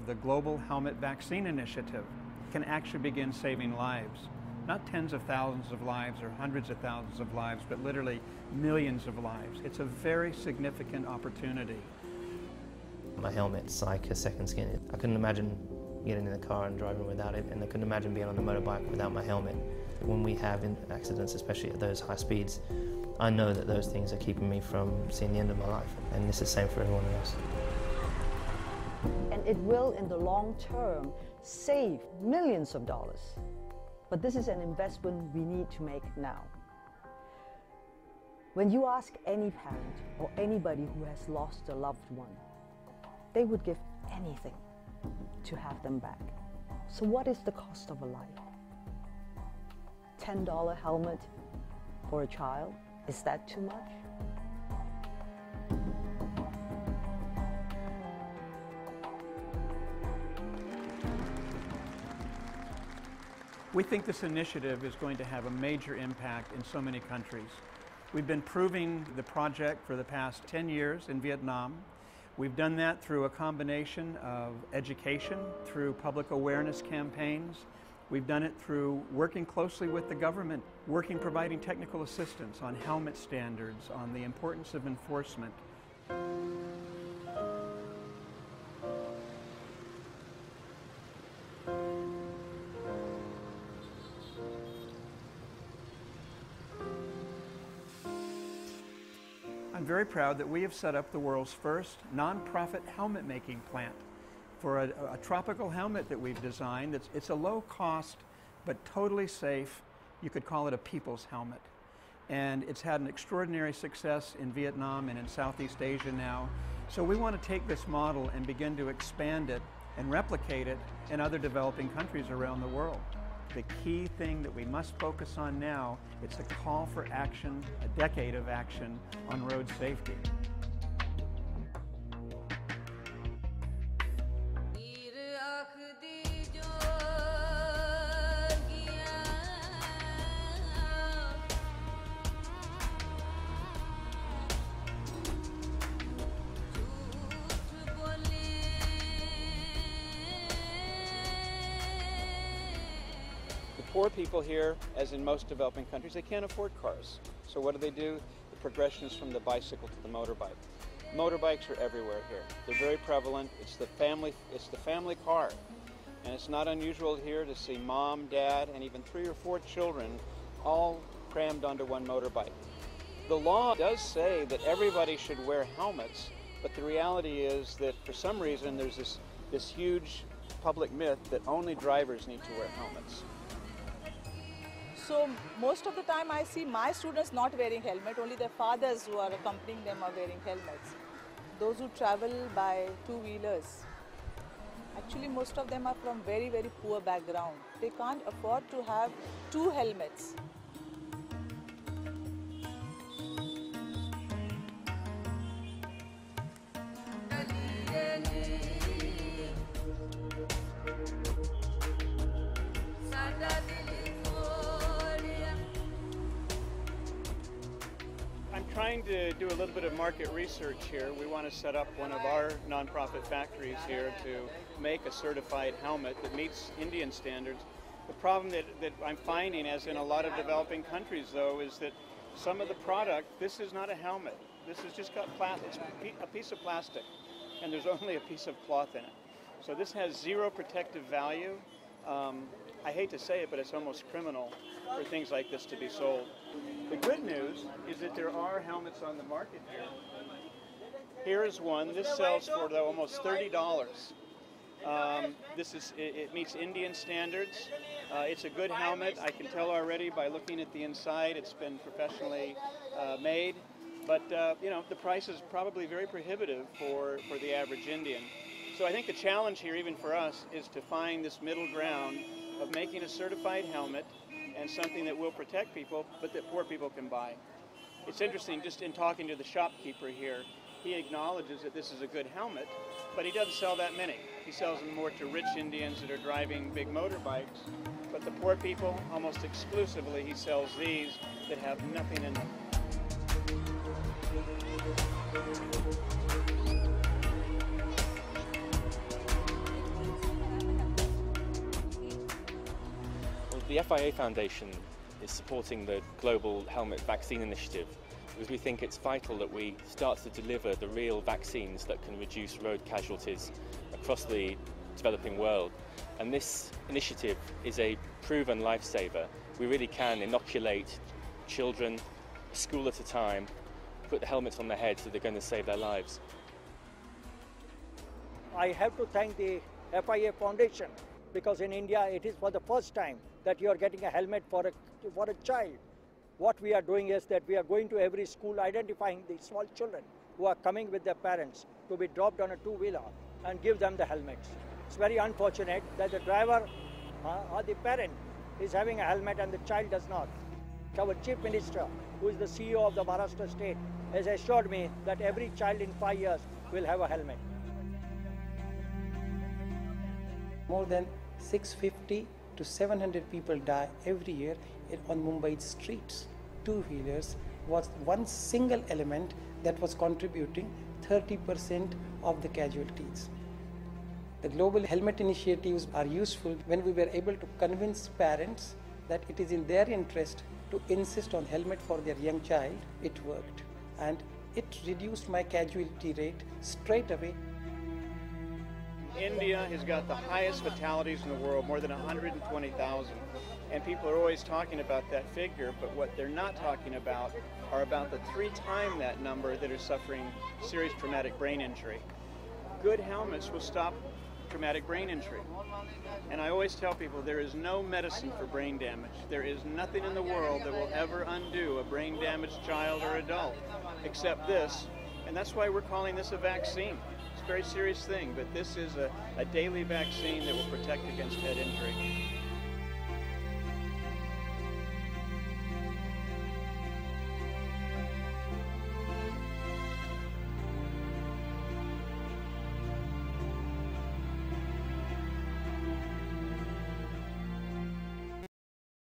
The Global Helmet Vaccine Initiative can actually begin saving lives. Not tens of thousands of lives or hundreds of thousands of lives, but literally millions of lives. It's a very significant opportunity. My helmet's like a second skin. I couldn't imagine getting in the car and driving without it, and I couldn't imagine being on the motorbike without my helmet. When we have accidents, especially at those high speeds, I know that those things are keeping me from seeing the end of my life, and it's the same for everyone else. And it will, in the long term, save millions of dollars. But this is an investment we need to make now. When you ask any parent or anybody who has lost a loved one, they would give anything to have them back. So what is the cost of a life? $10 helmet for a child? Is that too much? We think this initiative is going to have a major impact in so many countries. We've been proving the project for the past 10 years in Vietnam. We've done that through a combination of education, through public awareness campaigns. We've done it through working closely with the government, providing technical assistance on helmet standards, on the importance of enforcement. I'm very proud that we have set up the world's first nonprofit helmet making plant for a tropical helmet that we've designed. It's a low cost but totally safe, you could call it a people's helmet. And it's had an extraordinary success in Vietnam and in Southeast Asia now. So we want to take this model and begin to expand it and replicate it in other developing countries around the world. The key thing that we must focus on now, it's a call for action, a decade of action on road safety. Poor people here, as in most developing countries, they can't afford cars. So what do? The progression is from the bicycle to the motorbike. Motorbikes are everywhere here. They're very prevalent. It's the family car. And it's not unusual here to see mom, dad, and even 3 or 4 children all crammed onto one motorbike. The law does say that everybody should wear helmets, but the reality is that for some reason there's this huge public myth that only drivers need to wear helmets. So most of the time I see my students not wearing helmet, only their fathers who are accompanying them are wearing helmets. Those who travel by two-wheelers, actually most of them are from very, very poor background. They can't afford to have 2 helmets. I'm trying to do a little bit of market research here. We want to set up one of our nonprofit factories here to make a certified helmet that meets Indian standards. The problem that I'm finding, as in a lot of developing countries though, is that some of the product, this is not a helmet. This has just got plastic. It's a piece of plastic, and there's only a piece of cloth in it. So this has 0 protective value. I hate to say it, but it's almost criminal for things like this to be sold. The good news is that there are helmets on the market here. Here is one. This sells for almost $30. It meets Indian standards. It's a good helmet. I can tell already by looking at the inside. It's been professionally made. But you know, the price is probably very prohibitive for the average Indian. So I think the challenge here, even for us, is to find this middle ground of making a certified helmet and something that will protect people, but that poor people can buy. It's interesting, just in talking to the shopkeeper here, he acknowledges that this is a good helmet, but he doesn't sell that many. He sells them more to rich Indians that are driving big motorbikes, but the poor people, almost exclusively, he sells these that have nothing in them. The FIA Foundation is supporting the Global Helmet Vaccine Initiative because we think it's vital that we start to deliver the real vaccines that can reduce road casualties across the developing world. And this initiative is a proven lifesaver. We really can inoculate children, a school at a time, put the helmets on their heads so they're going to save their lives. I have to thank the FIA Foundation because in India it is for the first time that you are getting a helmet for a child. What we are doing is that we are going to every school identifying the small children who are coming with their parents to be dropped on a two-wheeler and give them the helmets. It's very unfortunate that the driver or the parent is having a helmet and the child does not. Our Chief Minister, who is the CEO of the Maharashtra state, has assured me that every child in 5 years will have a helmet. More than 650 to 700 people die every year on Mumbai's streets. Two-wheelers was one single element that was contributing 30% of the casualties. The global helmet initiatives are useful when we were able to convince parents that it is in their interest to insist on helmet for their young child. It worked, and it reduced my casualty rate straight away. India has got the highest fatalities in the world, more than 120,000. And people are always talking about that figure, but what they're not talking about are about the 3 times that number that are suffering serious traumatic brain injury. Good helmets will stop traumatic brain injury. And I always tell people there is no medicine for brain damage. There is nothing in the world that will ever undo a brain damaged child or adult except this. And that's why we're calling this a vaccine. It's a very serious thing, but this is a daily vaccine that will protect against head injury.